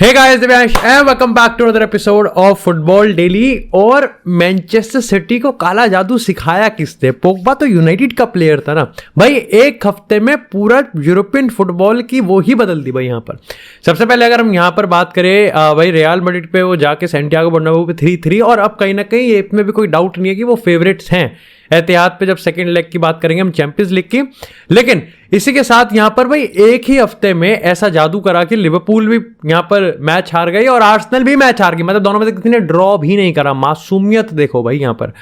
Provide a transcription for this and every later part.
Hey guys, Divyansh and welcome back to another episode of football daily. और Manchester City को काला जादू सिखाया किसने? पोग्बा तो यूनाइटेड का प्लेयर था ना भाई। एक हफ्ते में पूरा यूरोपियन फुटबॉल की वो ही बदल दी भाई। यहाँ पर सबसे पहले अगर हम यहाँ पर बात करें भाई, रियल मैड्रिड पे वो जाके सैंटियागो बर्नाब्यू पे 3-3, और अब कहीं ना कहीं इसमें भी कोई डाउट नहीं है कि वो फेवरेट्स हैं एहतियात पे जब सेकंड लेग की बात करेंगे हम चैंपियंस लीग की। लेकिन इसी के साथ यहां पर भाई एक ही हफ्ते में ऐसा जादू करा कि लिवरपूल भी यहां पर मैच हार गई और आर्सेनल भी मैच हार गई। मतलब दोनों में से किसी ने ड्रॉ भी नहीं करा। मासूमियत देखो भाई यहां पर।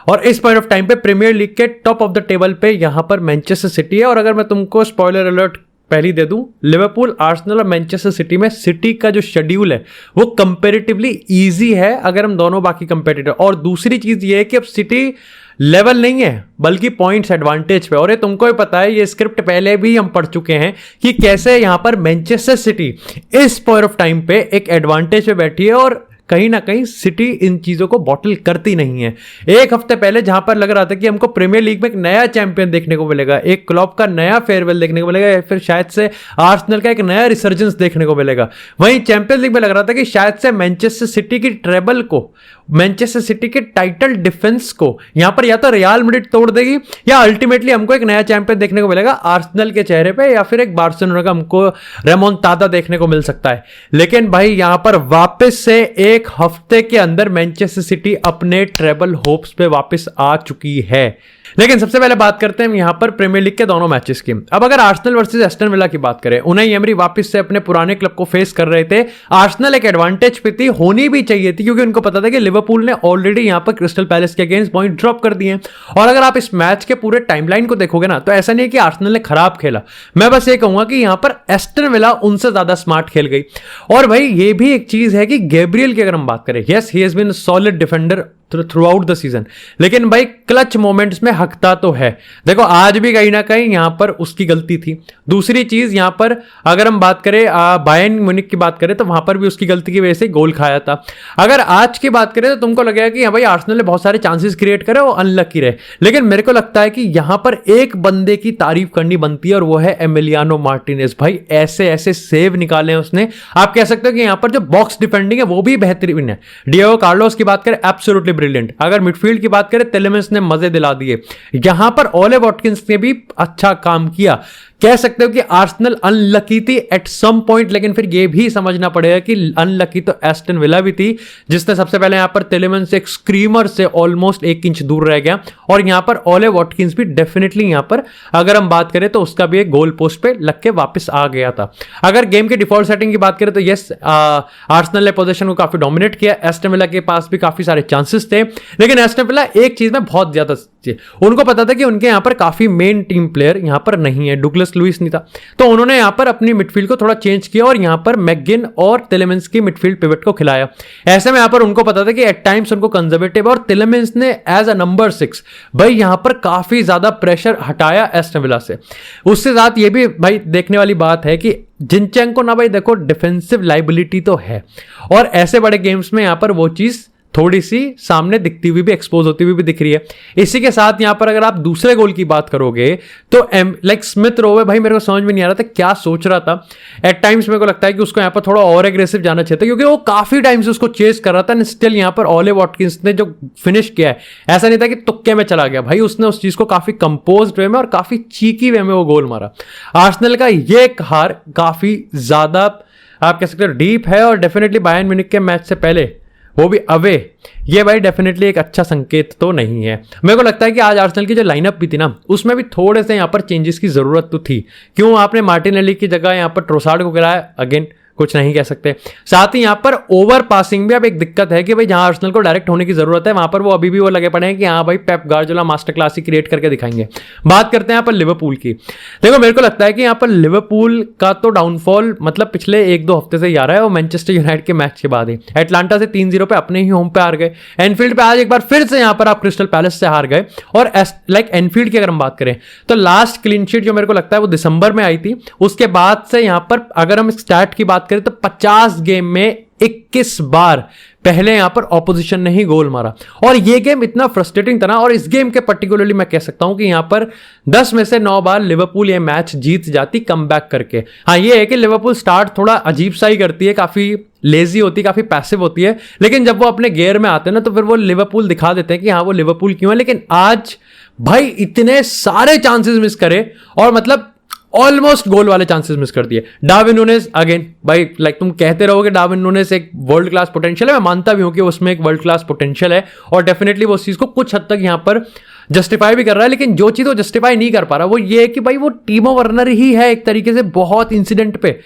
और इस पॉइंट ऑफ टाइम पे प्रीमियर लीग के टॉप ऑफ द टेबल पे यहां पर मैनचेस्टर सिटी है। और अगर मैं तुमको स्पॉइलर अलर्ट पहली दे दूं, लिवरपूल, आर्सेनल और मैनचेस्टर सिटी में सिटी का जो शेड्यूल है वो कंपैरेटिवली इजी है अगर हम दोनों बाकी कंपेटिटर। और दूसरी चीज ये है कि अब सिटी लेवल नहीं है बल्कि पॉइंट्स एडवांटेज पे। और ये तुमको भी पता है, ये स्क्रिप्ट पहले भी हम पढ़ चुके हैं कि कैसे यहां पर मैनचेस्टर सिटी इस पॉइंट ऑफ टाइम पे एक एडवांटेज पे बैठी है और कहीं ना कहीं सिटी इन चीजों को बॉटल करती नहीं है। एक हफ्ते पहले जहां पर लग रहा था कि हमको प्रीमियर लीग में एक नया चैंपियन देखने को मिलेगा, एक क्लब का नया फेयरवेल देखने को मिलेगा, या फिर शायद से आर्सेनल का एक नया रिसर्जेंस देखने को मिलेगा, वहीं चैंपियंस लीग में लग रहा था कि शायद से मैनचेस्टर सिटी की ट्रेबल को, मैनचेस्टर सिटी के टाइटल डिफेंस को यहां पर या तो रियल मैड्रिड तोड़ देगी, या अल्टीमेटली हमको एक नया चैंपियन देखने को मिलेगा आर्सेनल के चेहरे पे, या फिर एक बार्सिलोना का हमको रेमोंटाडा देखने को मिल सकता है। लेकिन भाई यहां पर वापस से एक हफ्ते के अंदर मैनचेस्टर सिटी अपने ट्रेबल होप्स पे वापस आ चुकी है। लेकिन सबसे पहले बात करते हैं यहां पर प्रीमियर लीग के दोनों मैचेस की। अब अगर आर्सेनल वर्सेस एस्टन विला की बात करें, उनाई एमरी वापस से अपने पुराने क्लब को फेस कर रहे थे। आर्सेनल एक एडवांटेज पे थी, होनी भी चाहिए थी, क्योंकि उनको पता था कि लिवरपूल ने ऑलरेडी यहां पर क्रिस्टल पैलेस के अगेंस्ट पॉइंट ड्रॉप कर दिए। और अगर आप इस मैच के पूरे टाइमलाइन को देखोगे ना, तो ऐसा नहीं है कि आर्सेनल ने खराब खेला। मैं बस ये कहूंगा कि यहां पर एस्टन विला उनसे ज्यादा स्मार्ट खेल गई। और भाई ये भी एक चीज है कि गैब्रियल की अगर हम बात करें, yes he has been solid defender throughout the season, लेकिन भाई क्लच मोमेंट्स में हकता तो है। देखो आज भी कहीं ना कहीं यहां पर उसकी गलती थी। दूसरी चीज यहां पर अगर हम बात करें बायर्न म्यूनिख की बात करें, तो वहां पर भी उसकी गलती की वजह से गोल खाया था। अगर आज की बात करें तो तुमको लगेगा कि हाँ भाई आर्सेनल ने बहुत सारे चांसेस क्रिएट करे, वो अनलकी रहे। लेकिन मेरे को लगता है कि यहां पर एक बंदे की तारीफ करनी बनती है, और वो है एमिलियानो मार्टिनेज। भाई ऐसे ऐसे सेव निकाले उसने, आप कह सकते हो कि यहां पर जो बॉक्स डिफेंडिंग है वो भी बेहतरीन है। डिएगो कार्लोस की बात करें, एब्सोल्युटली ब्रिलियंट। अगर मिडफील्ड की बात करें, टेलेमेंस ने मजे दिला दिए। यहां पर ओले वॉटकिंस ने भी अच्छा काम किया। कह सकते हो कि आर्सेनल अनलकी थी एट सम पॉइंट, लेकिन फिर यह भी समझना पड़ेगा कि अनलकी तो एस्टन विला भी थी, जिसने सबसे पहले यहां पर टेलेमेंस एक स्क्रीमर से ऑलमोस्ट 1 इंच दूर रह गया। और यहां पर ओले वॉटकिंस भी डेफिनेटली यहां पर अगर हम बात करें तो उसका भी एक गोल पोस्ट पे लग के वापस आ गया था। अगर गेम के डिफॉल्ट सेटिंग की बात करें तो यस, आर्सेनल ने पोजीशन को काफी डोमिनेट किया। एस्टन विला के पास भी काफी सारे चांसेस थे, लेकिन एस्टन विला एक चीज में बहुत ज्यादा, उनको पता था कि उनके यहां पर काफी मेन टीम प्लेयर यहां पर नहीं है, डुगलस लुइस नहीं था, तो उन्होंने यहां पर अपनी मिडफील्ड को थोड़ा चेंज किया और यहां पर मैकगिन और टेलेमेंस की मिडफील्ड पिवट को खिलाया। ऐसे में यहां पर उनको पता था कि एट टाइम्स उनको कंजर्वेटिव, और टेलेमेंस ने एज अ नंबर 6 भाई यहां पर काफी ज्यादा प्रेशर हटाया एस्टन विला से। उससे साथ ये भी भाई देखने वाली बात है कि जिनचेंको ना भाई देखो डिफेंसिव लाइबिलिटी तो है, और ऐसे बड़े गेम्स में यहां पर वो चीज थोड़ी सी सामने दिखती हुई भी, एक्सपोज होती हुई भी दिख रही है। इसी के साथ यहां पर अगर आप दूसरे गोल की बात करोगे तो लाइक स्मिथ रोवे, भाई मेरे को समझ में नहीं आ रहा था क्या सोच रहा था। एट टाइम्स मेरे को लगता है कि उसको यहां पर थोड़ा और एग्रेसिव जाना चाहिए था, क्योंकि वो काफी टाइम से उसको चेस कर रहा था। स्टिल यहां पर ओले वॉटकिंस ने जो फिनिश किया है, ऐसा नहीं था कि तुक्के में चला गया भाई, उसने उस चीज को काफी कंपोज्ड वे में और काफी चीकी वे में वो गोल मारा। आर्सेनल का ये हार काफी ज्यादा आप कह सकते हो डीप है, और डेफिनेटली बायर्न म्यूनिख के मैच से पहले वो भी अवे, ये भाई डेफिनेटली एक अच्छा संकेत तो नहीं है। मेरे को लगता है कि आज आर्सेनल की जो लाइनअप भी थी ना, उसमें भी थोड़े से यहां पर चेंजेस की जरूरत तो थी। क्यों आपने मार्टिनेली की जगह यहां पर ट्रोसार्ड को गिराया? अगेन कुछ नहीं कह सकते। साथ ही यहां पर ओवर पासिंग भी अब एक दिक्कत है कि भाई जहां आर्सेनल को डायरेक्ट होने की जरूरत है, वहां पर वो अभी भी वो लगे पड़े हैं कि हाँ भाई पेप गार्डियोला मास्टर क्लास ही क्रिएट करके दिखाएंगे। बात करते हैं यहां पर लिवरपूल की। देखो मेरे को लगता है कि यहां पर लिवरपूल का तो डाउनफॉल मतलब पिछले 1-2 हफ्ते से ही आ रहा है, वो मैनचेस्टर यूनाइटेड के मैच के बाद ही एटलांटा से 3-0 पे अपने ही होम पे हार गए। एनफील्ड पे आज एक बार फिर से यहां पर आप क्रिस्टल पैलेस से हार गए। और लाइक एनफील्ड की अगर हम बात करें तो लास्ट क्लीन शीट जो मेरे को लगता है वो दिसंबर में आई थी। उसके बाद से यहां पर अगर हम स्टैट की बात करें तो 50 गेम में 21 बार पहले यहां पर ऑपोजिशन ने ही गोल मारा। और ये गेम इतना फ्रस्ट्रेटिंग था ना, और इस गेम के पर्टिकुलरली मैं कह सकता हूं कि यहां पर 10 में से 9 बार लिवरपूल ये मैच जीत जाती कमबैक करके। हाँ, ये है कि लिवरपूल स्टार्ट थोड़ा अजीब सा ही करती है, काफी लेजी होती है, काफी पैसिव होती है, लेकिन जब वो अपने गेयर में आते हैं ना तो फिर वो लिवरपूल दिखा देते हैं कि हाँ वो लिवरपूल क्यों है। लेकिन आज भाई इतने सारे चांसेस मिस करे, और मतलब ऑलमोस्ट गोल वाले चांसेस मिस कर दिए। डार्विन नूनेज अगेन भाई, लाइक तुम कहते रहोगे डार्विन नूनेज एक वर्ल्ड क्लास पोटेंशियल है, मैं मानता भी हूं कि उसमें एक वर्ल्ड क्लास पोटेंशियल है, और डेफिनेटली वो उस चीज को कुछ हद तक यहां पर जस्टिफाई भी कर रहा है। लेकिन जो चीज वो जस्टिफाई नहीं कर पा रहा वो ये है कि भाई वो टीमो वर्नर ही है एक तरीके से बहुत इंसिडेंट पे,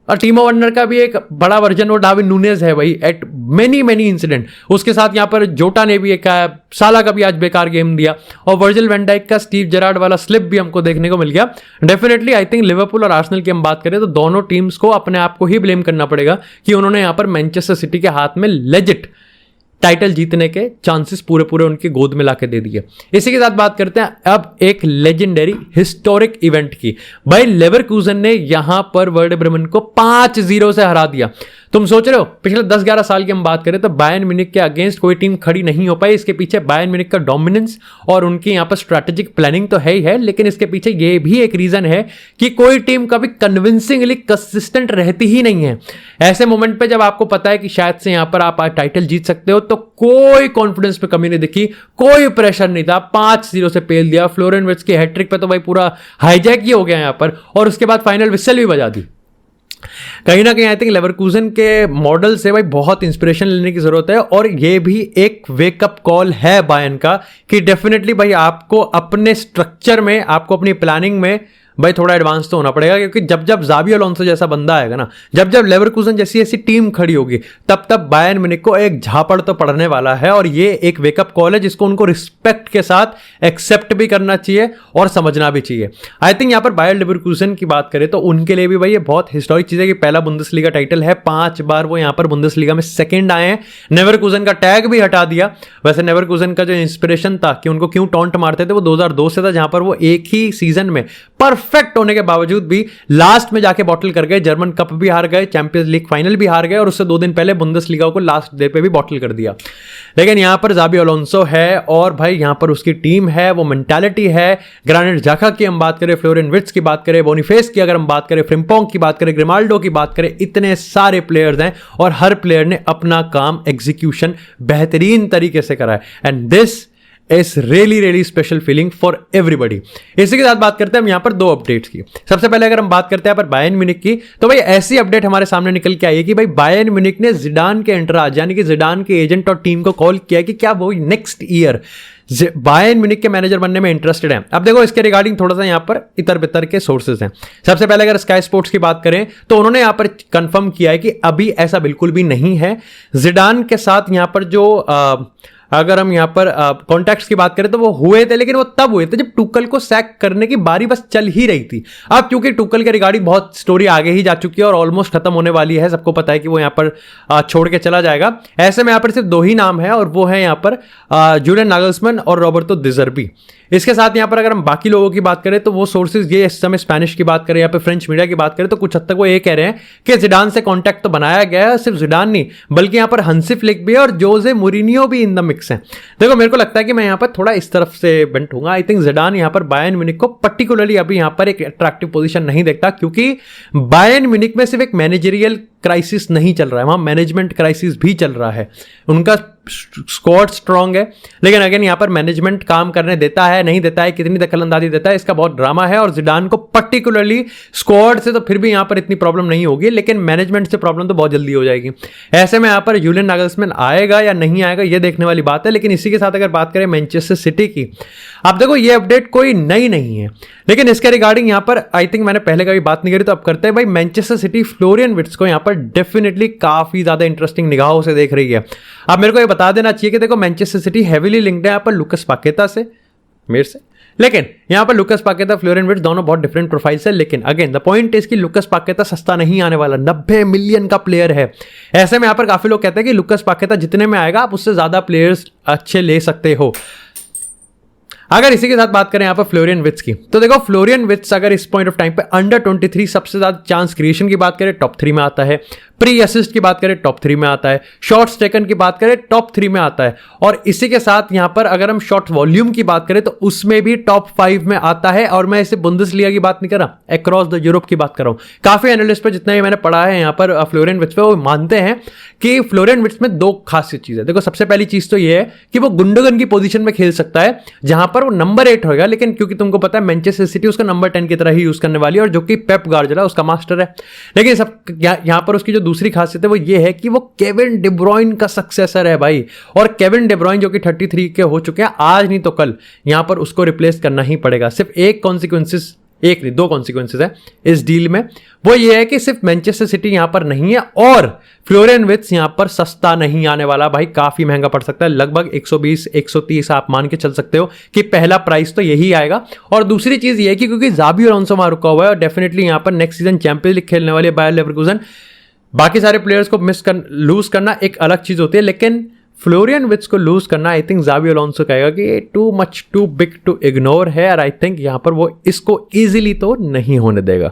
और टीमो वर्नर का भी एक बड़ा वर्जन वो डार्विन नूनेज है भाई एट मेनी इंसिडेंट। उसके साथ यहां पर जोटा ने भी एक साला का भी आज बेकार गेम दिया, और वर्जिल वैन डाइक का स्टीव जेरार्ड वाला स्लिप भी हमको देखने को मिल गया। डेफिनेटली आई थिंक लिवरपूल और आर्सेनल की हम बात करें तो दोनों टीम्स को अपने आप को ही ब्लेम करना पड़ेगा कि उन्होंने यहां पर मैनचेस्टर सिटी के हाथ में लेजिट टाइटल जीतने के चांसेस पूरे पूरे उनकी गोद में लाके दे दिए। इसी के साथ बात करते हैं अब एक लेजेंडरी हिस्टोरिक इवेंट की। भाई लेवरकूजन ने यहां पर वर्डर ब्रेमेन को 5-0 से हरा दिया। तुम सोच रहे हो पिछले 10-11 साल की हम बात करें तो बायर्न म्यूनिख के अगेंस्ट कोई टीम खड़ी नहीं हो पाई। इसके पीछे बायर्न म्यूनिख का डोमिनेंस और उनकी यहां पर स्ट्रैटेजिक प्लानिंग तो है ही है, लेकिन इसके पीछे ये भी एक रीजन है कि कोई टीम कभी कन्विंसिंगली कंसिस्टेंट रहती ही नहीं है। ऐसे मोमेंट पे जब आपको पता है कि शायद से यहां पर आप टाइटल जीत सकते हो तो कोई कॉन्फिडेंस पे कमी नहीं दिखी, कोई प्रेशर नहीं था, 5-0 से पेल दिया। फ्लोरिन विर्ट्ज की हैट्रिक पे तो भाई पूरा हाईजैक ही हो गया यहां पर, और उसके बाद फाइनल विसल भी बजा दी। कहीं ना कहीं आई थिंक लेवरकूजन के मॉडल से भाई बहुत इंस्पिरेशन लेने की जरूरत है, और ये भी एक वेकअप कॉल है बायर्न का कि डेफिनेटली भाई आपको अपने स्ट्रक्चर में, आपको अपनी प्लानिंग में भाई थोड़ा एडवांस तो होना पड़ेगा, क्योंकि जब जब ज़ाबी अलोंसो जैसा बंदा आएगा ना, जब जब लेवरकूजन जैसी ऐसी टीम खड़ी होगी, तब तब बायर्न म्यूनिख को एक झापड़ तो पड़ने वाला है। और ये एक वेकअप कॉल है जिसको उनको रिस्पेक्ट के साथ एक्सेप्ट भी करना चाहिए और समझना भी चाहिए। आई थिंक यहाँ पर बायर लेवरकूजन की बात करें तो उनके लिए भी भाई ये बहुत हिस्टोरिक चीज़ है कि पहला बुंदेसलीगा टाइटल है, 5 बार वो यहाँ पर बुंदेसलीगा में सेकेंड आए हैं। नेवरकूजन का टैग भी हटा दिया। वैसे नेवरकूजन का जो इंस्पिरेशन था कि उनको क्यों टॉन्ट मारते थे वो 2002 से था, जहां पर वो एक ही सीजन में परफेक्ट होने के बावजूद भी लास्ट में जाके बॉटल कर गए, जर्मन कप भी हार गए, चैंपियंस लीग फाइनल भी हार गए, और उससे 2 दिन पहले बुंदेसलीगा को लास्ट डे पे भी बॉटल कर दिया। लेकिन यहां पर ज़ाबी अलोंसो है, और भाई यहां पर उसकी टीम है, वो मेंटालिटी है। ग्रानिट जाका की हम बात करें, फ्लोरिन विर्ट्ज की बात करें, बोनीफेस की अगर हम बात करें, फ्रिम्पोंग की बात करें, ग्रिमाल्डो की बात करें, इतने सारे प्लेयर्स हैं और हर प्लेयर ने अपना काम एग्जीक्यूशन बेहतरीन तरीके से करा है, and this is really special feeling for everybody. इसी के साथ बात करते हैं हम यहां पर 2 अपडेट्स की। सबसे पहले अगर हम बात करते हैं पर बायर्न म्यूनिख की, तो भाई ऐसी अपडेट हमारे सामने निकल के आई है कि भाई बायर्न म्यूनिख ने जिडान के एंटराज यानी कि जिडान के एजेंट और टीम को कॉल किया कि क्या वो नेक्स्ट ईयर बायर्न म्यूनिख के मैनेजर बनने में इंटरेस्टेड है। अब देखो इसके रिगार्डिंग थोड़ा सा यहां पर इतर बितर के सोर्सेज हैं। सबसे पहले अगर स्काई स्पोर्ट्स की बात करें तो उन्होंने यहां पर कंफर्म किया है कि अभी ऐसा बिल्कुल भी नहीं है। जिडान के साथ यहां पर जो अगर हम यहां पर कॉन्टैक्ट्स की बात करें तो वो हुए थे, लेकिन वो तब हुए थे जब टुकल को सैक करने की बारी बस चल ही रही थी। अब क्योंकि टुकल के रिगार्डिंग बहुत स्टोरी आगे ही जा चुकी है और ऑलमोस्ट खत्म होने वाली है, सबको पता है कि वो यहां पर छोड़ के चला जाएगा। ऐसे में यहां पर सिर्फ 2 ही नाम है, और वो है यहां पर जुलियन नागल्समैन और रॉबर्टो दि ज़र्बी। इसके साथ यहां पर अगर हम बाकी लोगों की बात करें तो वो सोर्सेज ये इस समय स्पेनिश की बात करें या फिर फ्रेंच मीडिया की बात करें तो कुछ हद तक वो ये कह रहे हैं कि जिडान से कॉन्टैक्ट तो बनाया गया है, सिर्फ जिडान नहीं बल्कि यहां पर हंसी फ्लिक भी है और जोजे मूरिनियो भी इन द मिक्स है। देखो मेरे को लगता है कि मैं यहां पर थोड़ा इस तरफ से bent Hunga. I think Zidane यहां पर बायर्न म्यूनिख को पर्टिकुलरली अभी यहां पर एक अट्रैक्टिव पोजीशन नहीं देखता, क्योंकि बायर्न म्यूनिख में सिर्फ एक मैनेजरियल क्राइसिस नहीं चल रहा है, वहां मैनेजमेंट क्राइसिस भी चल रहा है। उनका स्क्वाड स्ट्रांग है, लेकिन अगेन यहां पर मैनेजमेंट काम करने देता है नहीं देता है, कितनी दखलंदाजी देता है, इसका बहुत ड्रामा है। और जिडान को पर्टिकुलरली स्क्वाड से तो फिर भी यहां पर इतनी प्रॉब्लम नहीं होगी, लेकिन मैनेजमेंट से प्रॉब्लम तो बहुत जल्दी हो जाएगी। ऐसे में यहां पर जुलियन नागल्समैन आएगा या नहीं आएगा ये देखने वाली बात है। लेकिन इसी के साथ अगर बात करें मैनचेस्टर सिटी की, अब देखो ये अपडेट कोई नई नहीं है, लेकिन इसके रिगार्डिंग यहां पर आई थिंक मैंने पहले कभी बात नहीं करी तो अब करते हैं। भाई मैनचेस्टर सिटी फ्लोरियन विर्ट्ज को यहां पर डेफिनेटली काफी ज्यादा इंटरेस्टिंग निगाहों से देख रही है। अब मेरे को ये बता देना चाहिए कि देखो मैनचेस्टर सिटी हेवीली लिंक्ड है यहाँ पर लुकस पाकेता से, मेरे से, लेकिन यहां पर लुकस पाकेता फ्लोरियन विर्ट्ज दोनों बहुत डिफरेंट प्रोफाइल्स है। लेकिन अगेन द पॉइंट इज कि लुकस पाकेता सस्ता नहीं आने वाला, 90 मिलियन का प्लेयर है। ऐसे में यहां पर काफी लोग कहते हैं कि लुकस पाकेता जितने में आएगा आप उससे ज्यादा प्लेयर्स अच्छे ले सकते हो। अगर इसी के साथ बात करें यहाँ पर फ्लोरियन विट्स की, तो देखो फ्लोरियन विट्स अगर इस पॉइंट ऑफ टाइम पे अंडर 23 सबसे ज्यादा चांस क्रिएशन की बात करें टॉप 3 में आता है, प्री असिस्ट की बात करें टॉप 3 में आता है, शॉट्स टेकन की बात करें टॉप 3 में आता है, और इसी के साथ यहां पर अगर हम शॉट वॉल्यूम की बात करें तो उसमें भी टॉप 5 में आता है। और मैं इसे बुंदेसलीगा की बात नहीं कर रहा, अक्रॉस द यूरोप की बात कर रहा हूं। काफी एनालिस्ट पे जितना ही मैंने पढ़ा है यहाँ पर फ्लोरियन विट्स पे, वो मानते हैं कि फ्लोरियन विट्स में दो खासियत चीज है। देखो सबसे पहली चीज तो ये है कि वो गुंडोगन की पोजीशन में खेल सकता है जहां पर वो नंबर 8 होगा, लेकिन क्योंकि तुमको पता है मैनचेस्टर सिटी उसका नंबर 10 की तरह ही यूज करने वाली है, और जो कि पेप गार्डियोला उसका मास्टर है। लेकिन सब यहां पर उसकी जो दूसरी खासियत है वो ये है कि वो केविन डी ब्रुयन का सक्सेसर है भाई, और केविन डी ब्रुयन जो कि 33 के हो चुके हैं, आज नहीं तो कल यहां पर उसको रिप्लेस करना ही पड़ेगा। सिर्फ एक नहीं दो कॉन्सिक्वेंसेस है इस डील में, वो ये है कि सिर्फ मैनचेस्टर सिटी यहां पर नहीं है, और फ्लोरियन विट्स यहां पर सस्ता नहीं आने वाला भाई, काफी महंगा पड़ सकता है। लगभग 120-130 आप मान के चल सकते हो कि पहला प्राइस तो यही आएगा। और दूसरी चीज ये है कि क्योंकि ज़ाबी अलोंसो वहां रुका हुआ है, और डेफिनेटली यहां पर नेक्स्ट सीजन चैंपियंस लीग खेलने वाले बायर लेवरकुसेन, बाकी सारे प्लेयर्स को लूज करना एक अलग चीज होती है, लेकिन फ्लोरियन विट्स को लूज करना आई थिंक ज़ाबी अलोंसो कहेगा कि too much too big to ignore है, और आई थिंक यहां पर वो इसको इजीली तो नहीं होने देगा।